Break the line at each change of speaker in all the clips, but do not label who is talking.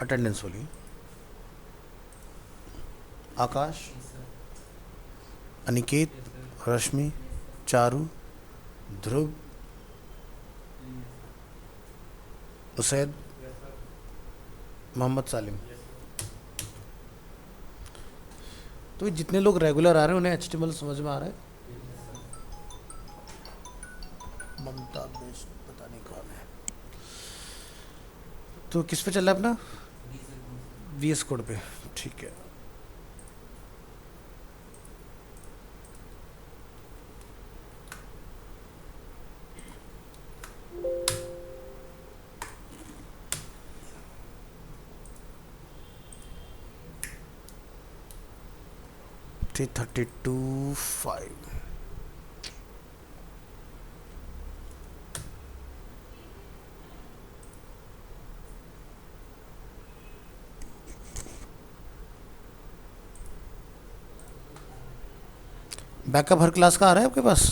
Attendance वाली। आकाश, अनिकेत, रश्मि, चारू, ध्रुव, Usaid, Mohammad सालिम। तो ये जितने लोग रेगुलर आ रहे हैं उन्हें एचटीएमएल समझ में आ रहा है? ममता बेस्ट पता नहीं कौन है। तो किस पे चल रहा है अपना? वीएस कोड पे। ठीक है। थ्री 32 5। बैकअप हर क्लास का आ रहा है आपके पास?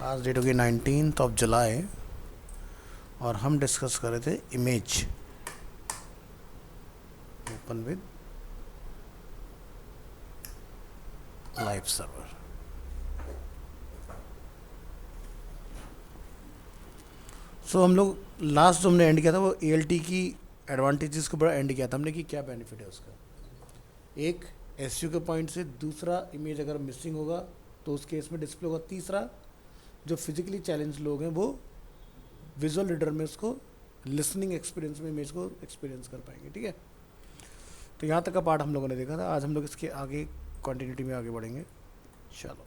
आज डेट होगी 19 ऑफ जुलाई और हम डिस्कस कर रहे थे image. Open with live server. So हम लोग लास्ट जो हमने एंड किया था वो एएलटी की एडवांटेजेस को बड़ा एंड किया था हमने कि क्या बेनिफिट है उसका। एक, एसयू के पॉइंट से। दूसरा, इमेज अगर मिसिंग होगा तो उस केस में डिस्प्ले होगा। तीसरा, जो फिजिकली चैलेंज लोग हैं वो विजुअल रीडर में उसको लिसनिंग एक्सपीरियंस में इमेज को एक्सपीरियंस कर पाएंगे। ठीक है, तो यहाँ तक का पार्ट हम लोगों ने देखा था। आज हम लोग इसके आगे कंटिन्यूटी में आगे बढ़ेंगे। चलो,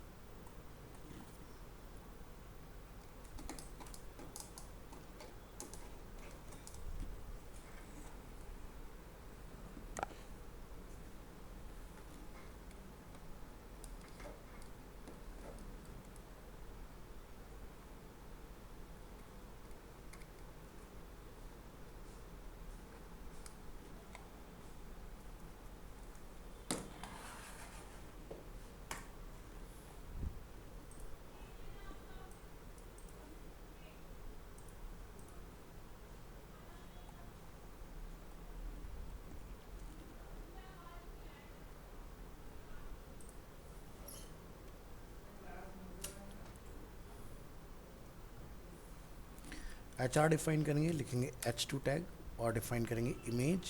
एच आर डिफाइन करेंगे, लिखेंगे H2 टैग और डिफाइन करेंगे image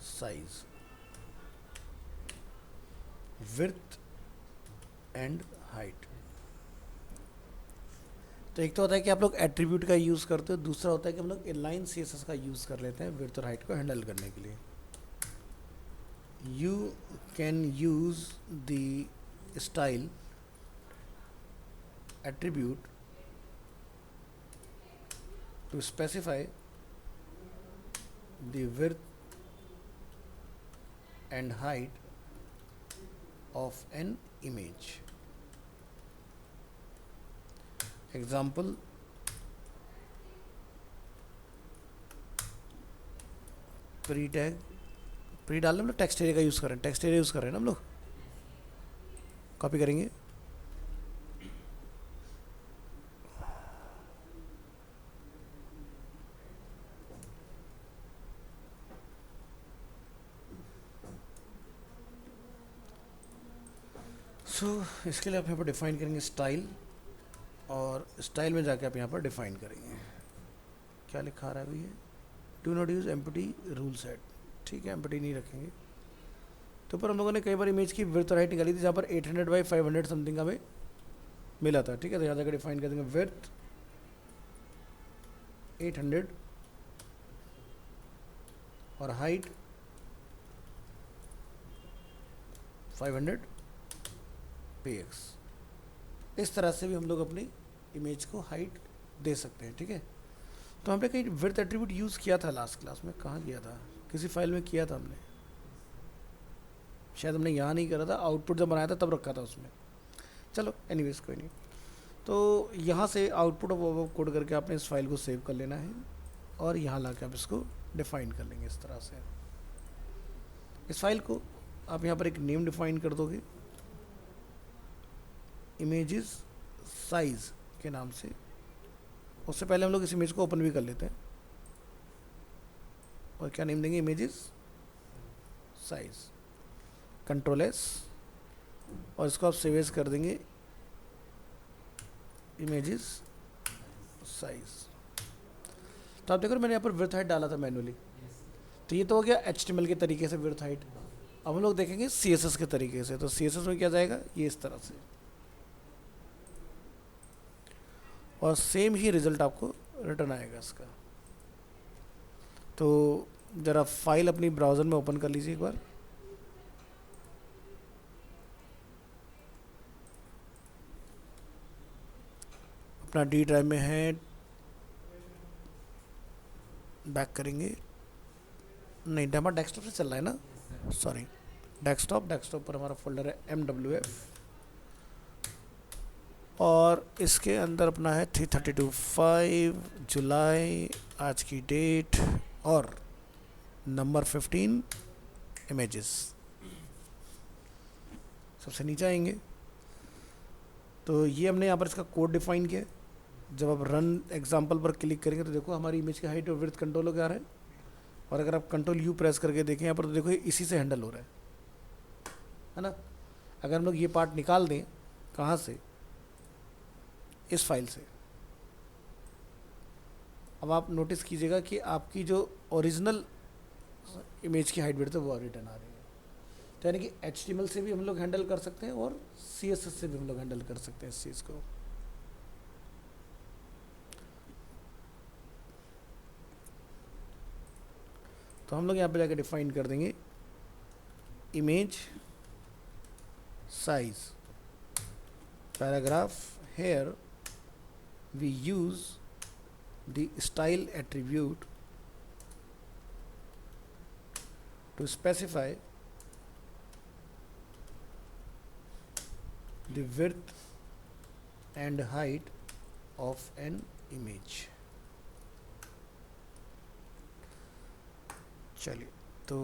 size, width and height. तो एक तो होता है कि आप लोग एट्रीब्यूट का यूज़ करते हो, दूसरा होता है कि हम लोग इनलाइन सीएसएस का यूज़ कर लेते हैं विड्थ और हाइट को हैंडल करने के लिए। You can use the style attribute to specify the width and height of an image. Example, pre tag, pre डालने हम लोग टेक्स्ट एरिया का यूज़ कर रहे हैं, टेक्स्ट एरिया यूज़ कर रहे हैं ना हम लोग। कॉपी करेंगे, इसके लिए आप यहाँ पर डिफाइन करेंगे स्टाइल, और स्टाइल में जाके आप यहाँ पर डिफाइन करेंगे क्या लिखा रहा है अभी ये, do not use empty rule set. ठीक है, एम्प्टी नहीं रखेंगे। तो पर हम लोगों ने कई बार इमेज की विड्थ और हाइट निकाली थी जहाँ पर 800 बाई 500 समथिंग हमें मिला था। ठीक है, तो यहाँ जाकर डिफाइन कर देंगे विड्थ 800 और हाइट 500 px। इस तरह से भी हम लोग अपनी इमेज को हाइट दे सकते हैं। ठीक है, तो हमने कहीं विड्थ एट्रीब्यूट यूज़ किया था लास्ट क्लास में, कहाँ किया था, किसी फाइल में किया था हमने, शायद हमने यहाँ नहीं करा था, आउटपुट जब बनाया था तब रखा था उसमें। चलो एनीवेज कोई नहीं। तो यहाँ से आउटपुट ऑफ कोड करके आपने इस फाइल को सेव कर लेना है और यहाँ ला के आप इसको डिफाइन कर लेंगे इस तरह से। इस फाइल को आप यहाँ पर एक नेम डिफाइन कर दोगे, इमेजेस साइज के नाम से। उससे पहले हम लोग इस इमेज को ओपन भी कर लेते हैं और क्या नेम देंगे, इमेजेस साइज, कंट्रोल एस, और इसको आप सेव एज कर देंगे इमेजेस साइज। तो आप देखो मैंने यहाँ पर विड्थ हाइट डाला था मैनुअली, तो ये तो हो गया HTML के तरीके से विड्थ हाइट। अब हम लोग देखेंगे CSS के तरीके से। तो CSS में क्या जाएगा, ये इस तरह से, और सेम ही रिजल्ट आपको रिटर्न आएगा इसका। तो ज़रा फाइल अपनी ब्राउज़र में ओपन कर लीजिए एक बार। अपना डी ड्राइव में है, बैक करेंगे, नहीं हमारा डेस्कटॉप से चल रहा है ना, सॉरी डेस्कटॉप पर हमारा फोल्डर है MWF, और इसके अंदर अपना है 332/5 जुलाई, आज की डेट और नंबर 15 इमेजेस। सबसे नीचे आएंगे तो ये हमने यहाँ पर इसका कोड डिफाइन किया। जब आप रन एग्जाम्पल पर क्लिक करेंगे तो देखो हमारी इमेज की हाइट और विड्थ कंट्रोल हो गया है। और अगर आप कंट्रोल U प्रेस करके देखें यहाँ पर तो देखो इसी से हैंडल हो रहा है ना। अगर हम लोग ये पार्ट निकाल दें, कहाँ से, इस फाइल से, अब आप नोटिस कीजिएगा कि आपकी जो ओरिजिनल इमेज की हाइट विड्थ है वो रिटर्न आ रही है। तो यानी कि HTML से भी हम लोग हैंडल कर सकते हैं और CSS से भी हम लोग हैंडल कर सकते हैं इस चीज़ को। तो हम लोग यहाँ पे जाकर डिफाइन कर देंगे image size paragraph. Here we use the style attribute to specify the width and height of an image। चलिए, तो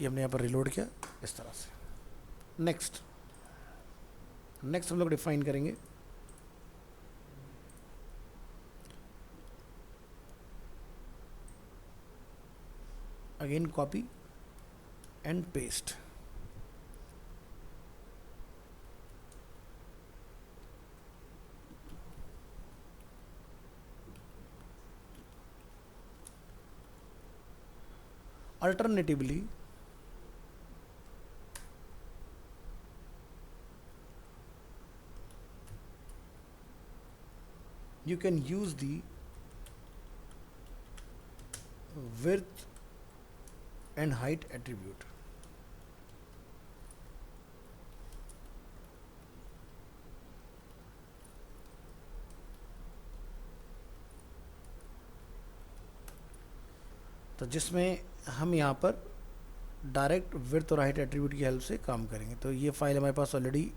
ये हमने यहाँ पर रिलोड किया इस तरह से। नेक्स्ट हम लोग डिफाइन करेंगे again copy and paste. Alternatively, you can use the width and height attribute। तो जिसमें हम यहाँ पर डायरेक्ट विड्थ और हाइट एट्रीब्यूट की हेल्प से काम करेंगे। तो ये फाइल हमारे पास ऑलरेडी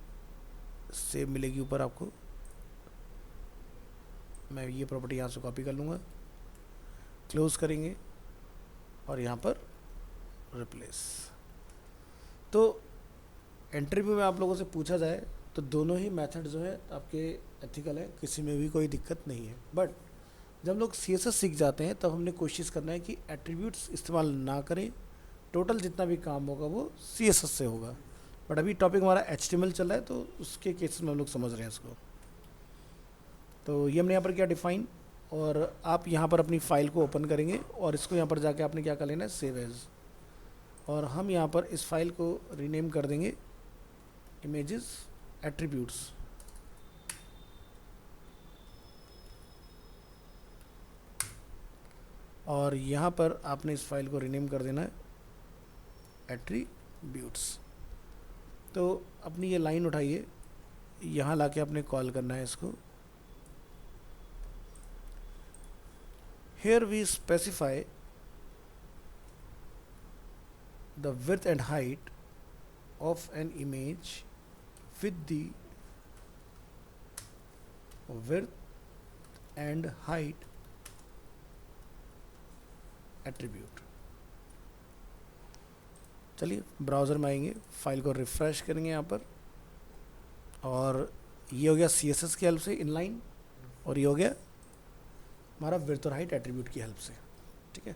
सेव मिलेगी ऊपर आपको। मैं ये प्रॉपर्टी यहाँ से कॉपी कर लूँगा, क्लोज करेंगे और यहाँ पर रिप्लेस। तो इंटरव्यू में आप लोगों से पूछा जाए तो दोनों ही मेथड जो है आपके एथिकल है, किसी में भी कोई दिक्कत नहीं है। बट जब हम लोग CSS सीख जाते हैं तब हमने कोशिश करना है कि एट्रीब्यूट्स इस्तेमाल ना करें। टोटल जितना भी काम होगा वो CSS से होगा। बट अभी टॉपिक हमारा HTML चल रहा है तो उसके केसेस में हम लोग समझ रहे हैं इसको। तो ये हमने यहाँ पर क्या डिफाइन, और आप यहाँ पर अपनी फाइल को ओपन करेंगे और इसको यहाँ पर जाके आपने क्या कर लेना है, सेव एज। और हम यहाँ पर इस फाइल को रीनेम कर देंगे इमेजेस एट्रीब्यूट्स। और यहाँ पर आपने इस फाइल को रीनेम कर देना है एट्रीब्यूट्स। तो अपनी ये लाइन उठाइए, यहाँ लाके आपने कॉल करना है इसको। Here we specify the width and height of an image with the width and height attribute। चलिए ब्राउज़र में आएंगे, फाइल को रिफ़्रेश करेंगे यहाँ पर, और ये हो गया CSS की हेल्प से इनलाइन, और ये हो गया हमारा विड्थ और हाइट एट्रीब्यूट की हेल्प से, ठीक है।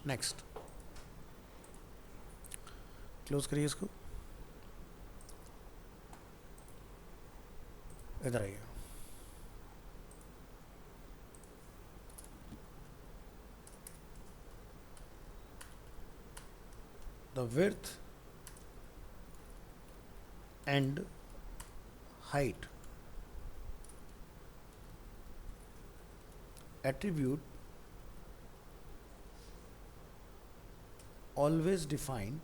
नेक्स्ट, क्लोज करिए इसको, इधर आइए। The width and height attribute always define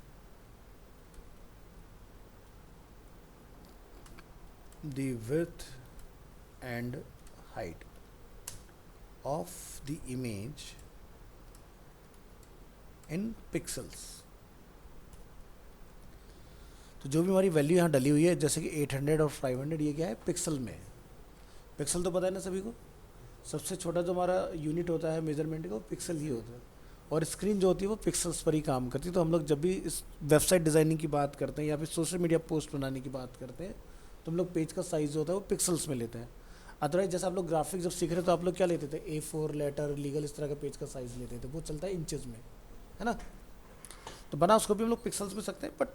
the width and height of the image in pixels। तो जो भी हमारी वैल्यू यहाँ डली हुई है, जैसे कि 800 और 500, ये क्या है, पिक्सल में है। पिक्सल तो पता है ना सभी को, सबसे छोटा जो हमारा यूनिट होता है मेजरमेंट का, वो पिक्सल ही होता है, और स्क्रीन जो होती है वो पिक्सल्स पर ही काम करती है। तो हम लोग जब भी इस वेबसाइट डिज़ाइनिंग की बात करते हैं या फिर सोशल मीडिया पोस्ट बनाने की बात करते हैं, तो हम लोग पेज का साइज़ जो होता है वो पिक्सल्स में लेते हैं। अदरवाइज जैसे आप लोग ग्राफिक जब सीख रहे थे तो आप लोग क्या लेते थे, A4 लेटर लीगल इस तरह का पेज का साइज़ लेते थे, वो चलता है इंचेस में, है ना। तो बना उसको भी हम लोग पिक्सल्स में सकते हैं, बट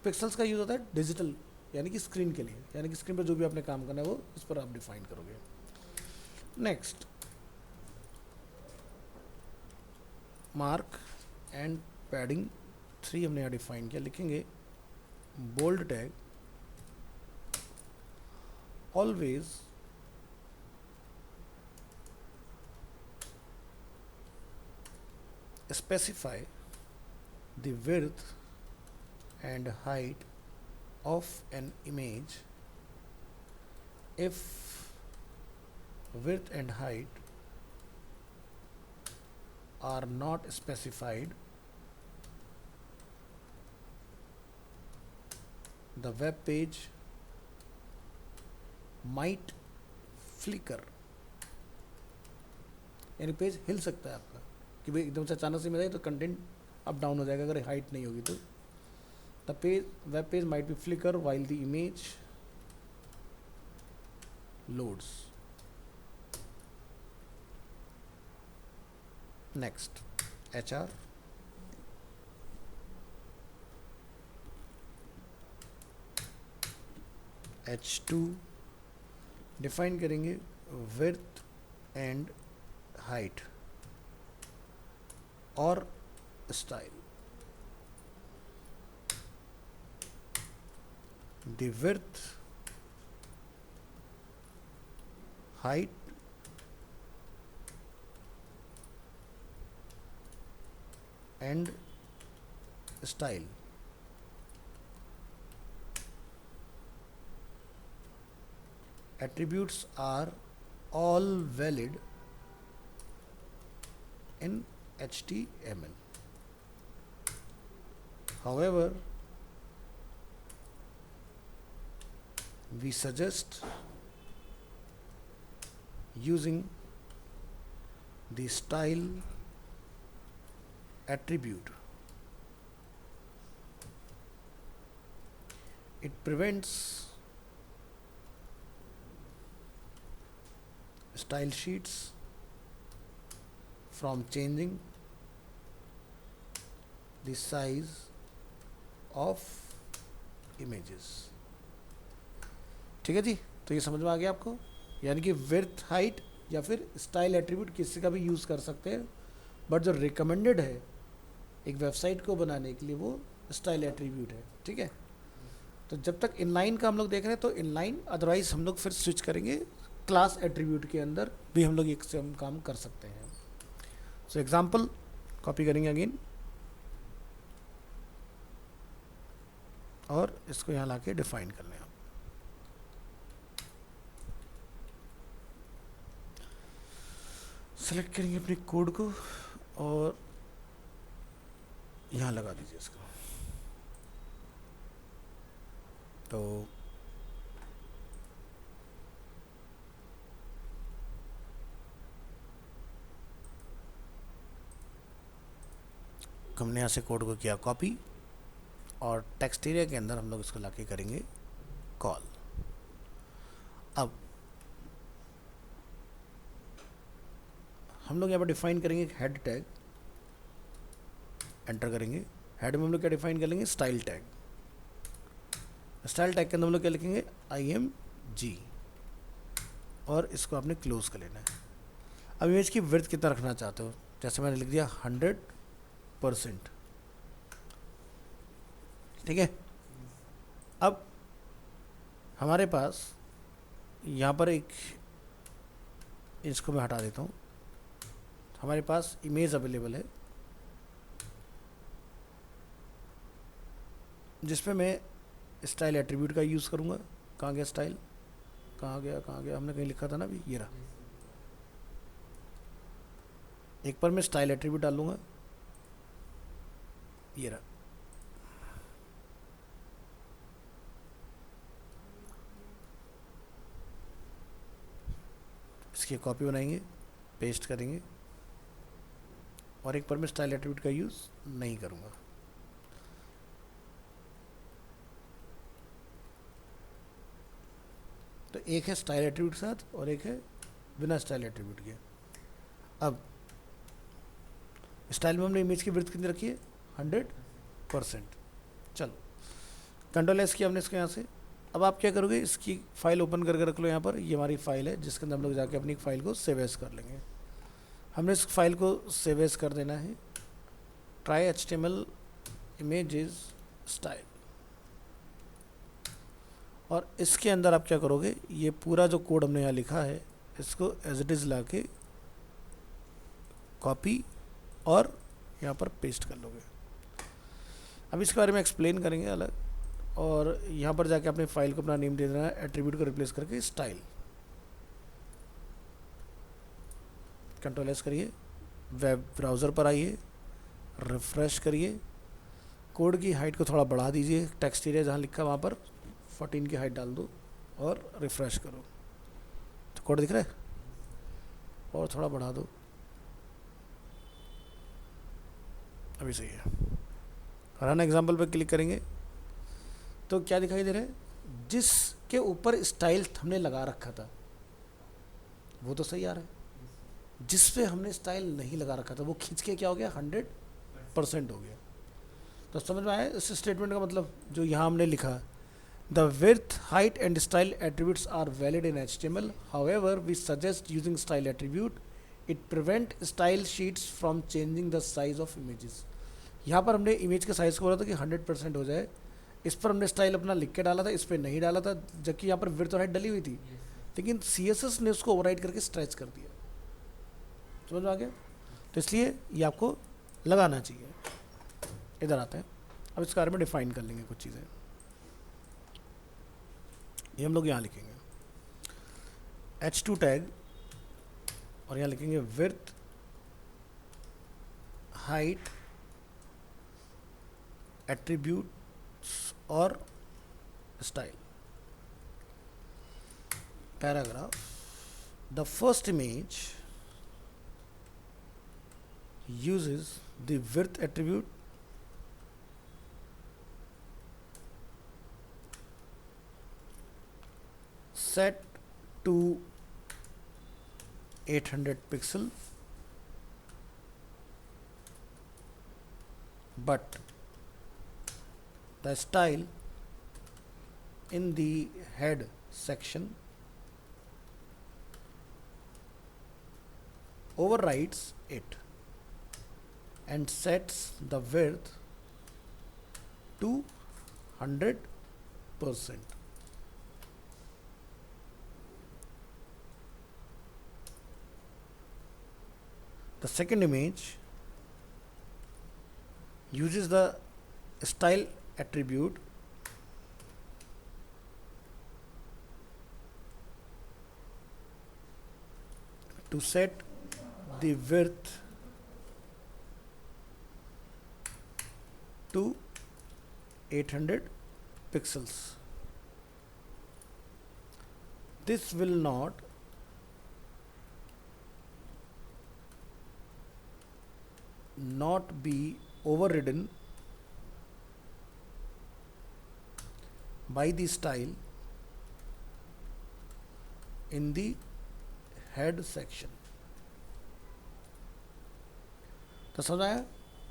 पिक्सल्स का यूज़ होता है डिजिटल, यानी कि स्क्रीन के लिए, यानी कि स्क्रीन पर जो भी आपने काम करना है वो इस पर आप डिफाइन करोगे। नेक्स्ट, मार्क एंड पैडिंग 3 हमने यहाँ डिफाइन किया, लिखेंगे bold tag always specify the width and height of an image if width and height are not specified, the web page might flicker। यानी पेज हिल सकता है आपका, कि भाई एकदम से अचानक से मिला तो कंटेंट अप डाउन हो जाएगा अगर हाइट नहीं होगी तो। The web page might be flicker while the image loads। Next, HR H2 define करेंगे width and height और style। the width, height and style attributes are all valid in HTML। However, we suggest using the style attribute। It prevents style sheets from changing the size of images। ठीक है जी, तो ये समझ में आ गया आपको, यानी कि विड्थ हाइट या फिर स्टाइल एट्रीब्यूट किसी का भी यूज़ कर सकते हैं, बट जो रिकमेंडेड है एक वेबसाइट को बनाने के लिए वो स्टाइल एट्रीब्यूट है, ठीक है। तो जब तक इनलाइन का हम लोग देख रहे हैं तो इनलाइन, अदरवाइज हम लोग फिर स्विच करेंगे क्लास एट्रीब्यूट के अंदर भी हम लोग एक से हम काम कर सकते हैं। सो एग्जांपल कॉपी करेंगे अगेन, और इसको यहाँ लाके डिफाइन कर लें। सेलेक्ट करेंगे अपने कोड को और यहाँ लगा दीजिए इसको। तो हमने यहाँ से कोड को किया कॉपी और टेक्स्ट एरिया के अंदर हम लोग इसको लाके करेंगे कॉल। अब हम लोग यहाँ पर डिफाइन करेंगे एक हेड टैग, एंटर करेंगे। हेड में हम लोग क्या डिफाइन कर लेंगे, स्टाइल टैग। स्टाइल टैग के अंदर हम लोग क्या लिखेंगे, IMG, और इसको आपने क्लोज कर लेना है। अब इमेज की विड्थ कितना रखना चाहते हो, जैसे मैंने लिख दिया 100%, ठीक है। अब हमारे पास यहाँ पर एक, इसको मैं हटा देता हूँ, हमारे पास इमेज अवेलेबल है जिसपे मैं स्टाइल एट्रीब्यूट का यूज़ करूँगा। कहाँ गया स्टाइल, कहाँ गया, हमने कहीं लिखा था ना अभी, ये रहा। एक पर मैं स्टाइल एट्रीब्यूट डालूंगा, ये रहा। इसकी कॉपी बनाएंगे, पेस्ट करेंगे, और एक पर मैं स्टाइल एट्रीब्यूट का यूज़ नहीं करूँगा। तो एक है स्टाइल एट्रीब्यूट के साथ और एक है बिना स्टाइल एट्रीब्यूट के। अब स्टाइल में हमने इमेज की विड्थ कितनी रखी है, 100%। चलो कंट्रोल एस किया हमने इसके यहाँ से। अब आप क्या करोगे, इसकी फाइल ओपन करके रख लो यहाँ पर, ये हमारी फाइल है जिसके अंदर हम लोग जाके अपनी फाइल को सेव एज कर लेंगे। हमने इस फाइल को सेव एज कर देना है, ट्राई HTML इमेजेस स्टाइल, और इसके अंदर आप क्या करोगे, ये पूरा जो कोड हमने यहाँ लिखा है इसको एज इट इज़ ला के कॉपी और यहाँ पर पेस्ट कर लोगे। अब इसके बारे में एक्सप्लेन करेंगे अलग, और यहाँ पर जाके अपने फाइल को अपना नेम दे देना है, एट्रीब्यूट को रिप्लेस करके स्टाइल। कंट्रोल एस करिए, वेब ब्राउज़र पर आइए, रिफ्रेश करिए, कोड की हाइट को थोड़ा बढ़ा दीजिए, टेक्स्ट एरिया जहाँ लिखा वहाँ पर 14 की हाइट डाल दो और रिफ्रेश करो। तो कोड दिख रहा है, और थोड़ा बढ़ा दो, अभी सही है। रन एग्जाम्पल पे क्लिक करेंगे तो क्या दिखाई दे रहा है, जिसके ऊपर स्टाइल हमने लगा रखा था वो तो सही आ रहा है, जिस पे हमने स्टाइल नहीं लगा रखा था वो खींच के क्या हो गया, 100% हो गया। तो समझ में आया इस स्टेटमेंट का मतलब, जो यहाँ हमने लिखा, The width, height and style attributes are valid in HTML. However, we suggest using style attribute. It prevent style sheets from changing the size of images. यहाँ पर हमने इमेज के साइज को बोला था कि 100% हो जाए, इस पर हमने स्टाइल अपना लिख के डाला था, इस पर नहीं डाला था, जबकि यहाँ पर विड्थ और हाइट डली हुई थी, लेकिन CSS ने उसको ओवरराइड करके स्ट्रेच कर दिया। समझ में आ गया? तो इसलिए ये आपको लगाना चाहिए। इधर आते हैं, अब इसके बारे में डिफाइन कर लेंगे कुछ चीज़ें। ये हम लोग यहाँ लिखेंगे H2 टैग, और यहाँ लिखेंगे विड्थ, हाइट, एट्रीब्यूट्स और style. Paragraph, the first image uses the width attribute set to 800 pixel, but the style in the head section overrides it and sets the width to 100%. The second image uses the style attribute to set the width to 800 pixels. This will not be overridden by the style in the head section. तो समझ आया?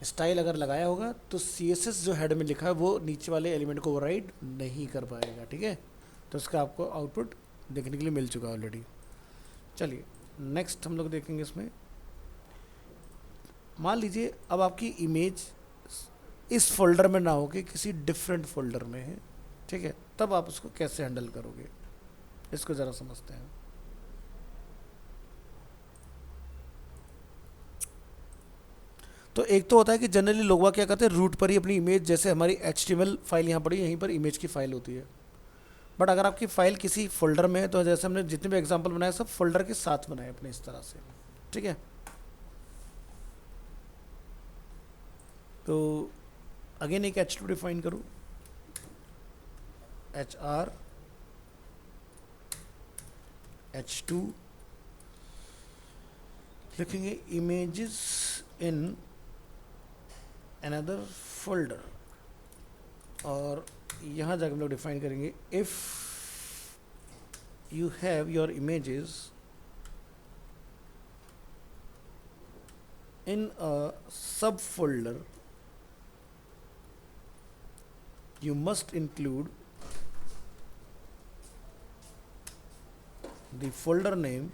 Style अगर लगाया होगा तो CSS जो head में लिखा है वो नीचे वाले एलिमेंट को ओवरराइड नहीं कर पाएगा, ठीक है? तो इसका आपको आउटपुट देखने के लिए मिल चुका है ऑलरेडी। चलिए नेक्स्ट हम लोग देखेंगे इसमें। मान लीजिए अब आपकी इमेज इस फोल्डर में ना हो के किसी डिफरेंट फोल्डर में है, ठीक है? तब आप उसको कैसे हैंडल करोगे, इसको ज़रा समझते हैं। तो एक तो होता है कि जनरली लोग क्या करते हैं, रूट पर ही अपनी इमेज, जैसे हमारी HTML फाइल यहाँ पड़ी, यहीं पर इमेज की फाइल होती है। बट अगर आपकी फाइल किसी फोल्डर में है तो जैसे हमने जितने भी एग्जांपल बनाए सब फोल्डर के साथ बनाए अपने इस तरह से, ठीक है? तो अगेन एक H2 डिफाइन करूँ, HR H2 लिखेंगे इमेजेस इन अनदर फोल्डर, और यहाँ जाकर हम लोग डिफाइन करेंगे if you have your images in a subfolder you must include the folder name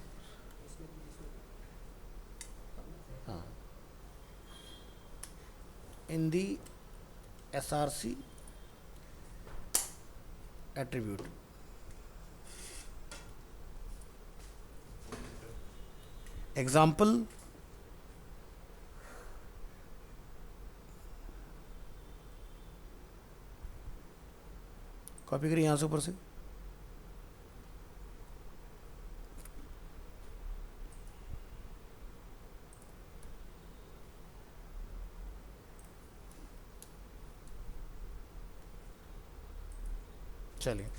in the src attribute. Example, copy करिए यहाँ से ऊपर से। चलिए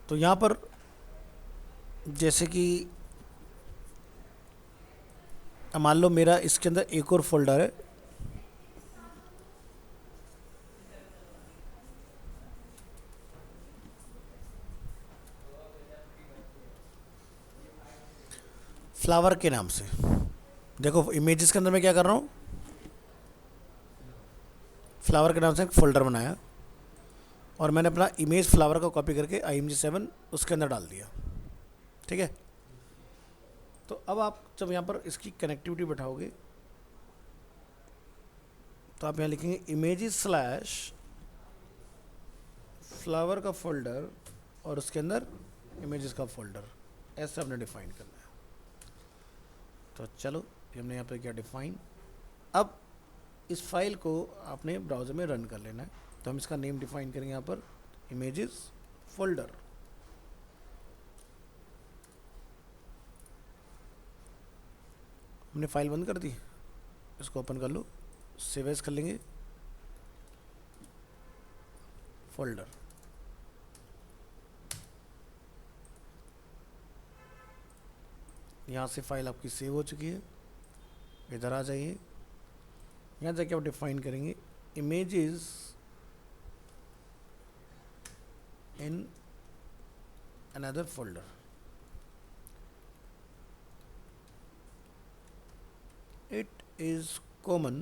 तो यहाँ पर जैसे कि मान लो मेरा इसके अंदर एक और फोल्डर है, फ्लावर के नाम से। देखो इमेजेस के अंदर मैं क्या कर रहा हूँ, फ्लावर के नाम से एक फोल्डर बनाया और मैंने अपना इमेज फ्लावर का कॉपी करके img7 उसके अंदर डाल दिया, ठीक है? तो अब आप जब यहाँ पर इसकी कनेक्टिविटी बैठाओगे तो आप यहाँ लिखेंगे इमेजेस स्लैश फ्लावर का फोल्डर और उसके अंदर इमेजेस का फोल्डर, ऐसे हमने डिफाइन करना है। तो चलो हमने यहाँ पे क्या डिफाइन, अब इस फाइल को आपने ब्राउज़र में रन कर लेना है। तो हम इसका नेम डिफाइन करेंगे यहाँ पर इमेजेस फोल्डर। हमने फाइल बंद कर दी, इसको ओपन कर लो, सेव एज कर लेंगे फोल्डर। यहाँ से फाइल आपकी सेव हो चुकी है। इधर आ जाइए, यहाँ जाके आप डिफाइन करेंगे images in another folder. It is common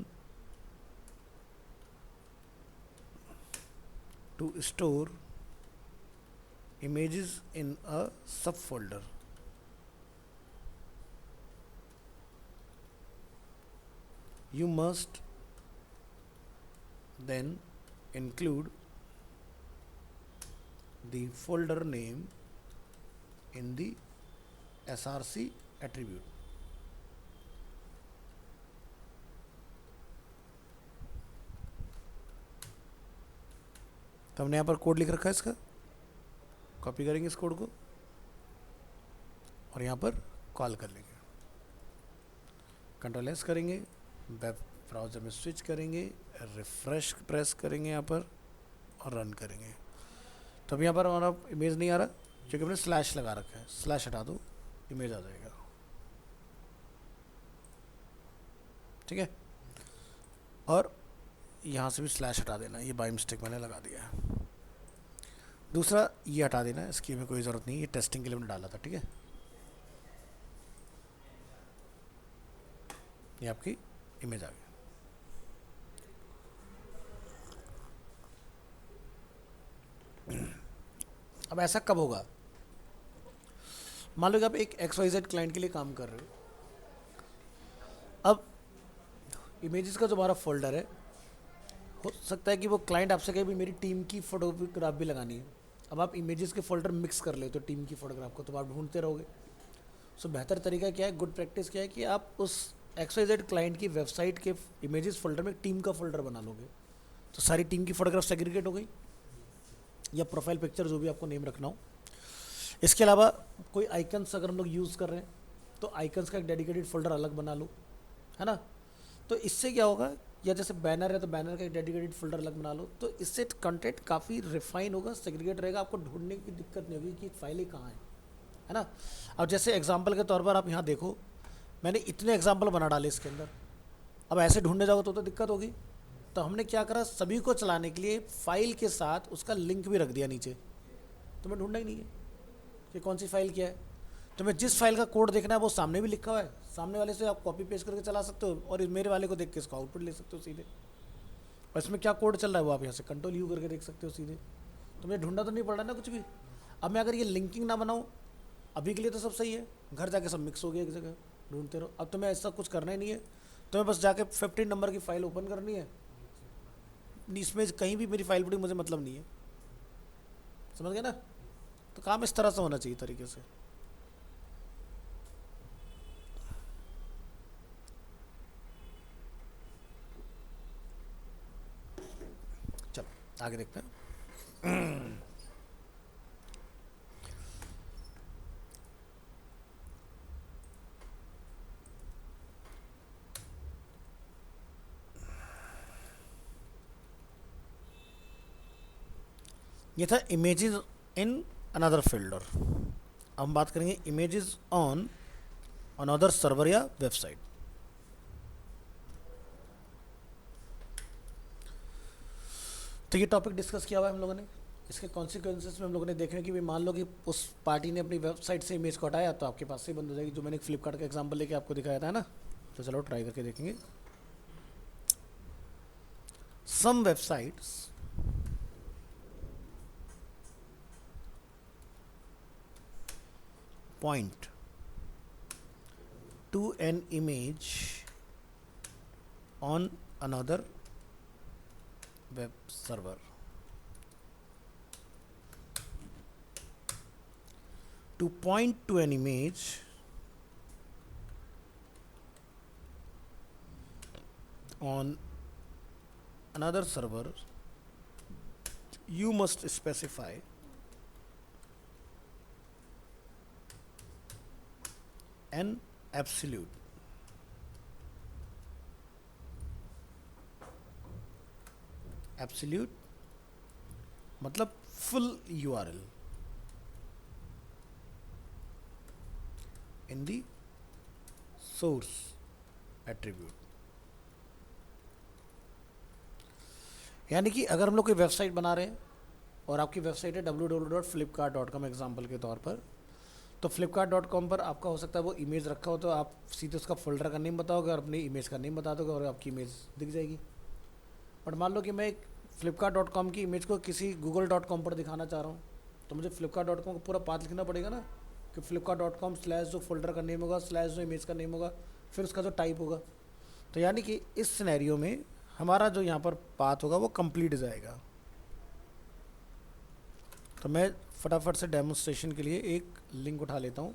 to store images in a subfolder. You must then include the folder name in the src attribute. तो हमने यहाँ पर कोड लिख रखा है इसका, कॉपी करेंगे इस कोड को और यहाँ पर कॉल कर लेंगे, कंट्रोल एस करेंगे, वेब ब्राउज़र में स्विच करेंगे, रिफ्रेश प्रेस करेंगे यहाँ पर और रन करेंगे। तो अब यहाँ पर हमारा इमेज नहीं आ रहा क्योंकि हमने स्लैश लगा रखा है, स्लैश हटा दो, इमेज आ जाएगा। ठीक है, और यहाँ से भी स्लैश हटा देना, ये बाय मिस्टेक मैंने लगा दिया है। दूसरा ये हटा देना, इसकी हमें कोई ज़रूरत नहीं, ये टेस्टिंग के लिए हमने डाला था। ठीक है, ये आपकी इमेज आ गई। अब ऐसा कब होगा, मान लो कि आप एक XYZ क्लाइंट के लिए काम कर रहे हो। अब इमेजेस का जो हमारा फोल्डर है, हो सकता है कि वो क्लाइंट आपसे कहे भी मेरी टीम की फोटोग्राफ भी लगानी है। अब आप इमेजेस के फोल्डर मिक्स कर लेते हो टीम की फोटोग्राफ को, तो आप ढूंढते रहोगे। सो बेहतर तरीका क्या है, गुड प्रैक्टिस क्या है कि आप उस XYZ क्लाइंट की वेबसाइट के इमेजेस फोल्डर में टीम का फोल्डर बना लोगे, तो सारी टीम की फोटोग्राफ सेग्रीगेट हो गई, या प्रोफाइल पिक्चर जो भी आपको नेम रखना हो। इसके अलावा कोई आइकन्स अगर हम लोग यूज़ कर रहे हैं तो आइकन्स का एक डेडिकेटेड फोल्डर अलग बना लो, है ना। तो इससे क्या होगा, या जैसे बैनर है तो बैनर का एक डेडिकेटेड फोल्डर अलग बना लो, तो इससे कंटेंट काफ़ी रिफाइन होगा, सेग्रीगेट रहेगा, आपको ढूंढने की दिक्कत नहीं होगी कि फाइल ही कहाँ है ना। अब जैसे एग्जांपल के तौर पर आप यहाँ देखो, मैंने इतने एग्जांपल बना डाले इसके अंदर। अब ऐसे ढूंढने जाओ तो दिक्कत होगी। तो हमने क्या करा, सभी को चलाने के लिए फाइल के साथ उसका लिंक भी रख दिया नीचे, तुम्हें ढूंढना ही नहीं है कि कौन सी फाइल क्या है। तुम्हें जिस फाइल का कोड देखना है वो सामने भी लिखा हुआ है, सामने वाले से आप कॉपी पेस्ट करके चला सकते हो, और मेरे वाले को देख के इसका आउटपुट ले सकते हो सीधे। और इसमें क्या कोड चल रहा है वो आप यहाँ से कंट्रोल यू करके देख सकते हो सीधे। तुम्हें ढूंढना तो नहीं पड़ रहा ना कुछ भी। अब मैं अगर ये लिंकिंग ना बनाऊँ, अभी के लिए तो सब सही है, घर जाके सब मिक्स हो गया एक जगह, ढूंढते रहो। अब तुम्हें ऐसा कुछ करना ही नहीं है, तुम्हें बस जाके 15 नंबर की फाइल ओपन करनी है, इसमें कहीं भी मेरी फाइल पड़ी मुझे मतलब नहीं है, समझ गए ना। तो काम इस तरह से होना चाहिए तरीके से। चलो आगे देखते हैं। ये था इमेजेस इन अनदर फोल्डर। अब हम बात करेंगे इमेजेस ऑन अनदर सर्वर या वेबसाइट। तो ये टॉपिक डिस्कस किया हुआ है हम लोगों ने, इसके कॉन्सिक्वेंसेस में हम लोगों ने देखे कि भाई मान लो कि उस पार्टी ने अपनी वेबसाइट से इमेज को हटाया तो आपके पास से बंद हो जाएगी, जो मैंने फ्लिपकार्ट का एग्जांपल लेके आपको दिखाया था ना। तो चलो ट्राई करके देखेंगे। सम websites point to an image on another web server. To point to an image on another server, you must specify an absolute मतलब full URL in the source attribute। यानी कि अगर हम लोग कोई वेबसाइट बना रहे हैं और आपकी वेबसाइट है www.flipkart.com एग्जाम्पल के तौर पर, तो flipkart.com पर आपका हो सकता है वो इमेज रखा हो, तो आप सीधे उसका फोल्डर का नेम बताओगे और अपनी इमेज का नेम बता दोगे और आपकी इमेज दिख जाएगी। बट मान लो कि मैं एक flipkart.com की इमेज को किसी google.com पर दिखाना चाह रहा हूँ, तो मुझे flipkart.com का पूरा पाथ लिखना पड़ेगा ना, कि flipkart.com स्लैश जो फोल्डर का नेम होगा स्लैश जो इमेज का नेम होगा फिर उसका जो टाइप होगा। तो यानी कि इस सिनेरियो में हमारा जो यहाँ पर पाथ होगा वो कंप्लीट जाएगा। तो मैं फटाफट से डेमोन्स्ट्रेशन के लिए एक लिंक उठा लेता हूँ।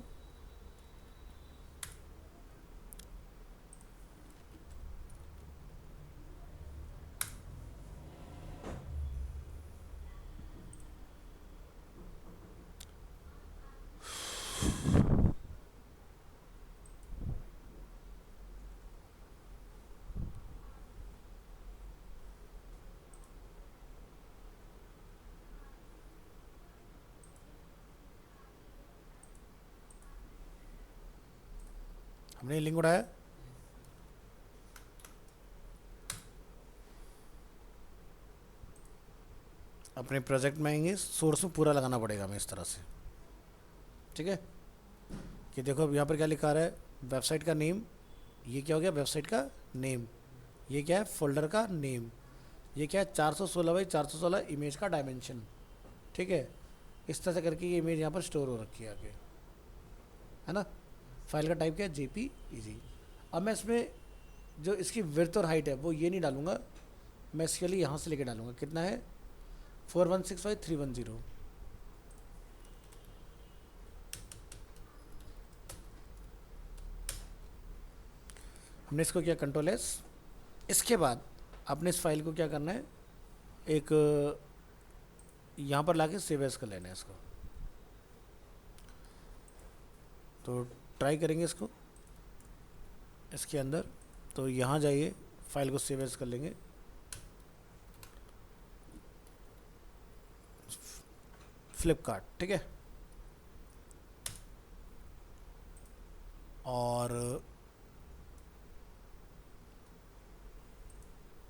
हमने लिंक उठाया, अपने प्रोजेक्ट में आएंगे, सोर्स में पूरा लगाना पड़ेगा हमें इस तरह से, ठीक है। कि देखो अब यहाँ पर क्या लिखा रहा है, वेबसाइट का नेम, ये क्या हो गया वेबसाइट का नेम, ये क्या है फोल्डर का नेम, ये क्या है 416 बाई 416 इमेज का डायमेंशन, ठीक है। इस तरह से करके ये इमेज यहाँ पर स्टोर हो रखी है आगे, है ना। फाइल का टाइप क्या है JPEG। अब मैं इसमें जो इसकी विड्थ और हाइट है वो ये नहीं डालूंगा, मैं इसके लिए यहाँ से लेके डालूंगा, कितना है 416 बाई 310। हमने इसको किया Ctrl+S। इसके बाद आपने इस फाइल को क्या करना है, एक यहाँ पर लाके सेव एज कर लेना है इसको। तो ट्राई करेंगे इसको इसके अंदर, तो यहाँ जाइए फाइल को सेव एज कर लेंगे, फ्लिपकार्ट, ठीक है। और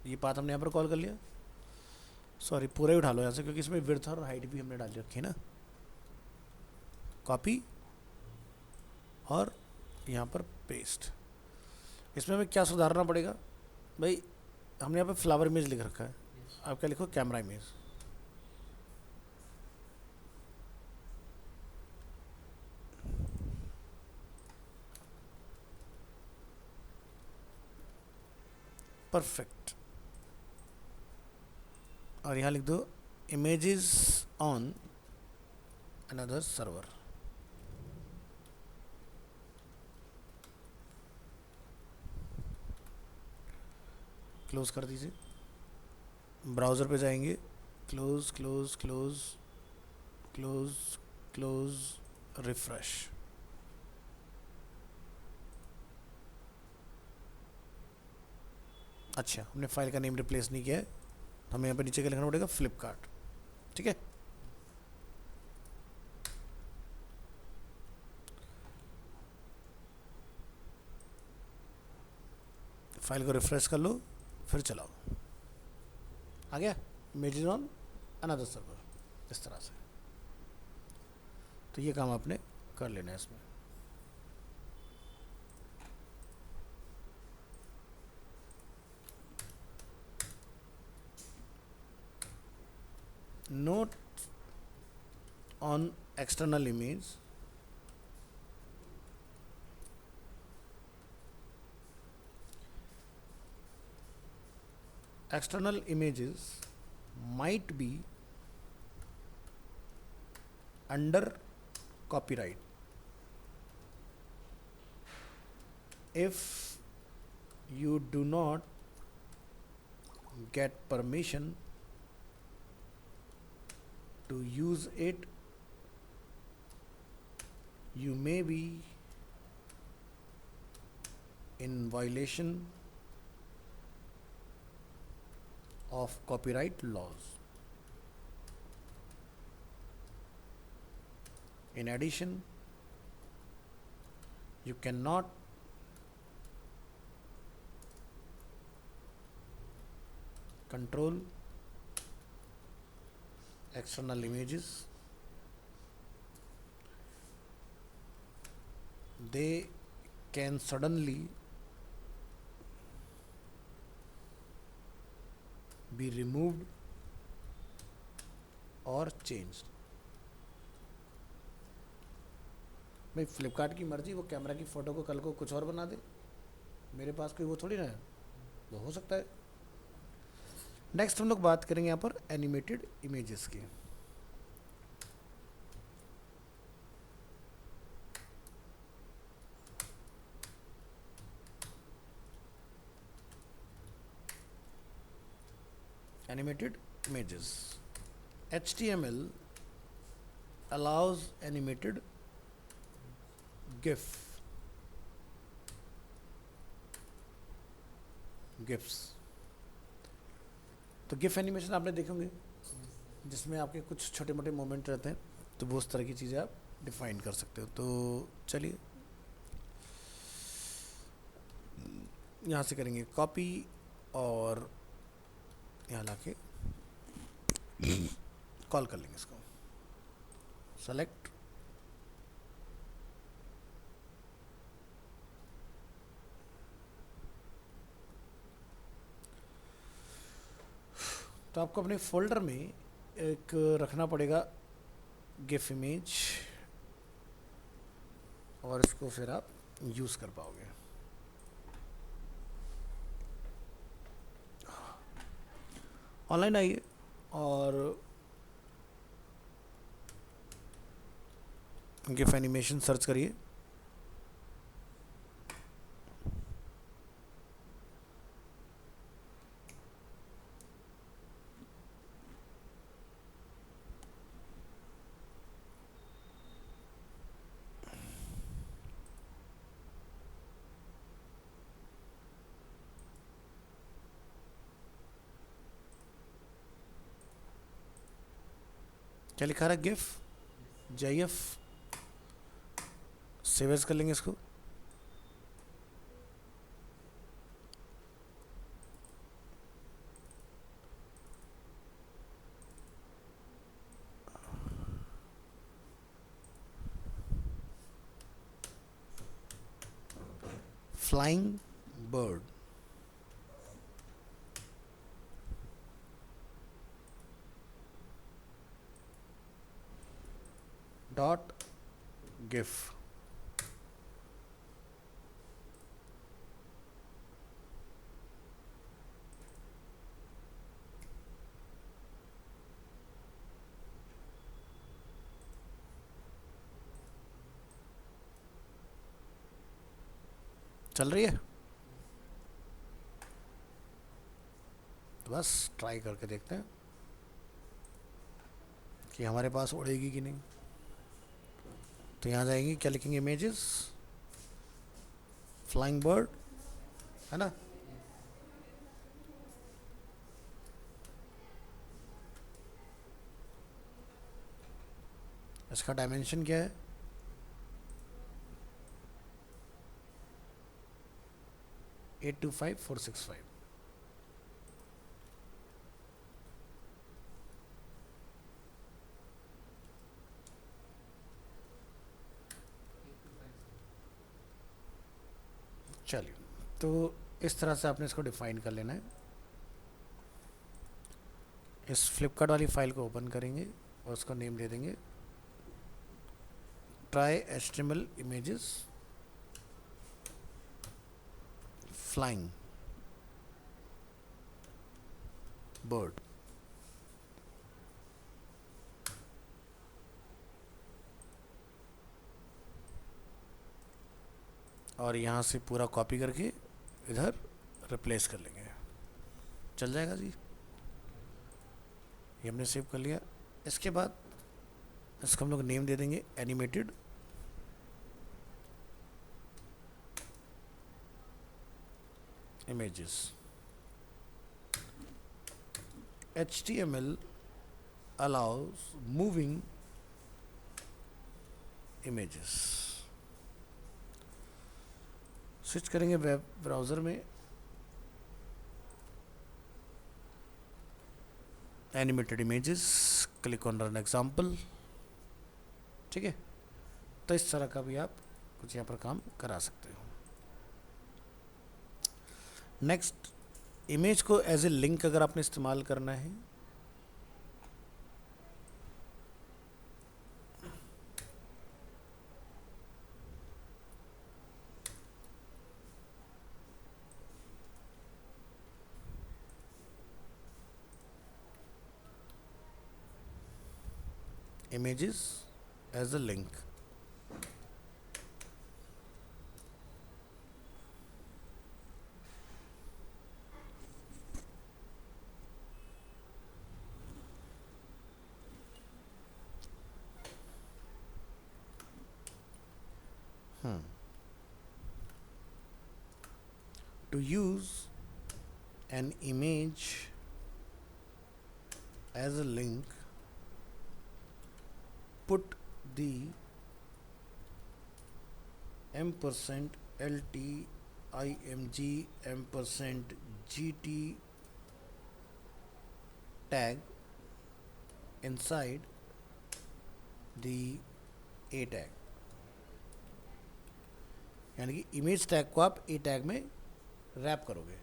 ये पाथ हमने यहाँ पर कॉल कर लिया, सॉरी पूरा ही उठा लो यहाँ से, क्योंकि इसमें विड्थ और हाइट भी हमने डाल रखी है ना। कॉपी और यहाँ पर पेस्ट। इसमें हमें क्या सुधारना पड़ेगा भाई, हमने यहाँ पे फ्लावर इमेज लिख रखा है, आप क्या लिखो कैमरा इमेज। परफेक्ट। और यहाँ लिख दो images on another server. Close कर दीजिए, ब्राउज़र पे जाएंगे, close close close close close, refresh. अच्छा, हमने फाइल का नेम रिप्लेस नहीं किया है, तो हमें यहाँ पे नीचे क्या लिखना पड़ेगा, फ्लिपकार्ट, ठीक है। फाइल को रिफ्रेश कर लो, फिर चलाओ, आ गया इमेजेस ऑन अनदर सर्वर, इस तरह से। तो ये काम आपने कर लेना है इसमें। Note on external image, external images might be under copyright if you do not get permission to use it. You may be in violation of copyright laws. In addition, you cannot control external images. They can suddenly be removed or changed. भाई फ्लिपकार्ट की मर्जी, वो camera की photo को कल को कुछ और बना दे, मेरे पास कोई वो थोड़ी ना है, वो हो सकता है। नेक्स्ट हम लोग बात करेंगे यहाँ पर एनिमेटेड इमेजेस की। Animated images. HTML allows animated GIFs. तो GIF एनिमेशन आपने देखे होंगे, जिसमें आपके कुछ छोटे मोटे मोमेंट रहते हैं, तो वो उस तरह की चीज़ें आप डिफाइन कर सकते हो। तो चलिए यहाँ से करेंगे कॉपी और यहाँ लाके कॉल कर लेंगे इसको, सेलेक्ट, तो आपको अपने फोल्डर में एक रखना पड़ेगा गिफ इमेज, और इसको फिर आप यूज़ कर पाओगे। ऑनलाइन आइए और गिफ एनिमेशन सर्च करिए। क्या लिखा रहा है? गिफ JF, सेव एज कर लेंगे इसको। फ्लाइंग बर्ड, डॉट गिफ, चल रही है? तो बस ट्राई करके देखते हैं कि हमारे पास उड़ेगी कि नहीं। तो यहाँ जाएंगे, क्या लिखेंगे? इमेजेस, फ्लाइंग बर्ड, है ना? इसका डायमेंशन क्या है? 825465। चलिए, तो इस तरह से आपने इसको डिफाइन कर लेना है। इस फ्लिपकार्ट वाली फाइल को ओपन करेंगे और उसका नेम दे देंगे try HTML images flying bird. और यहाँ से पूरा कॉपी करके इधर रिप्लेस कर लेंगे, चल जाएगा जी। ये हमने सेव कर लिया। इसके बाद इसको हम लोग नेम दे देंगे animated images। HTML allows moving images। Switch करेंगे वेब ब्राउज़र में, animated images, click on run example. ठीक है, तो इस तरह का भी आप कुछ यहाँ पर काम करा सकते हो। नेक्स्ट, इमेज को एज ए लिंक अगर आपने इस्तेमाल करना है, images as a link। To use an image as a link, put the ampersand LT IMG ampersand GT tag inside the A tag, यानी कि इमेज टैग को आप A टैग में रैप करोगे।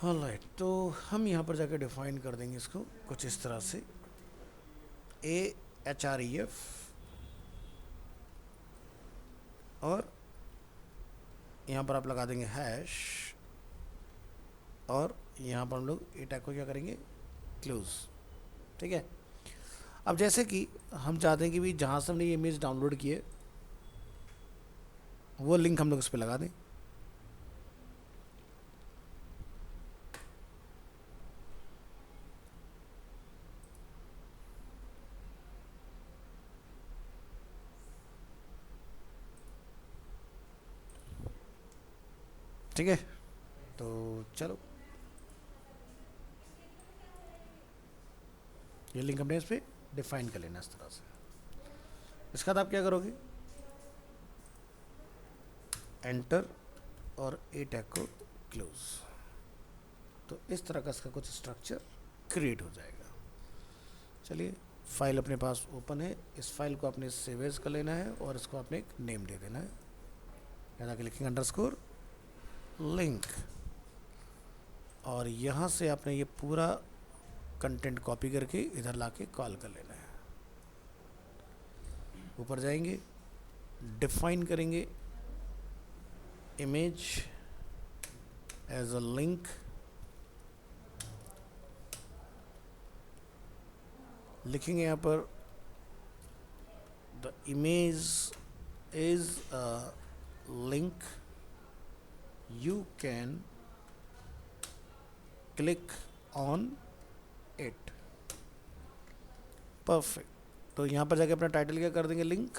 ऑलराइट, तो हम यहाँ पर जाकर डिफाइन कर देंगे इसको कुछ इस तरह से, AHREF, और यहाँ पर आप लगा देंगे हैश, और यहाँ पर हम लोग ए टैग को क्या करेंगे, क्लोज। ठीक है। अब जैसे कि हम चाहते हैं कि भाई जहाँ से हमने ये इमेज डाउनलोड किए वो लिंक हम लोग उस पर लगा दें। ठीक है, तो चलो ये लिंक हमने इस पर डिफाइन कर लेना इस तरह से। इसके बाद आप क्या करोगे, एंटर और ए टैग को क्लोज। तो इस तरह का इसका कुछ स्ट्रक्चर क्रिएट हो जाएगा। चलिए, फाइल अपने पास ओपन है, इस फाइल को आपने सेव एज कर लेना है और इसको आपने एक नेम दे देना है, यहाँ क्लिकिंग अंडरस्कोर लिंक, और यहाँ से आपने ये पूरा कंटेंट कॉपी करके इधर लाके कॉल कर लेना है। ऊपर जाएंगे, डिफाइन करेंगे इमेज एज अ लिंक, लिखेंगे यहाँ पर the image is a link, you can click on it। Perfect. तो यहाँ पर जाके अपना टाइटल क्या कर देंगे, लिंक,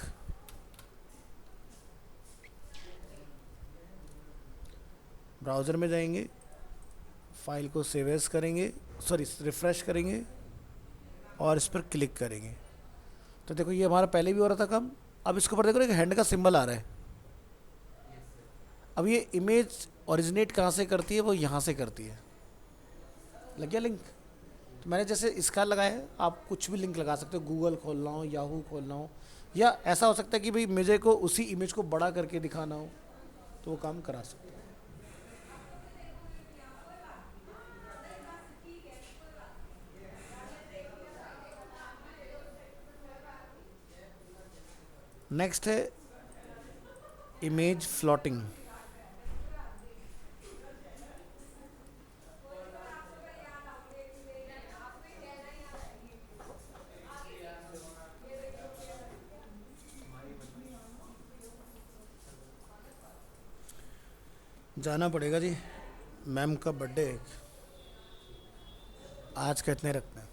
ब्राउज़र में जाएंगे, फाइल को सेव एज करेंगे, सॉरी रिफ्रेश करेंगे और इस पर क्लिक करेंगे। तो देखो ये हमारा पहले भी हो रहा था काम, अब इसके ऊपर देखो एक हैंड का सिंबल आ रहा है। अब ये इमेज ओरिजिनेट कहाँ से करती है, वो यहाँ से करती है। लग गया लिंक। तो मैंने जैसे इसका लगाया है, आप कुछ भी लिंक लगा सकते हो, गूगल खोलना हो, याहू खोलना हो, या ऐसा हो सकता है कि भाई मुझे को उसी इमेज को बड़ा करके दिखाना हो तो वो काम करा सकते हो। नेक्स्ट है इमेज फ्लोटिंग। जाना पड़ेगा जी, मैम का बर्थडे आज कितने रखना है।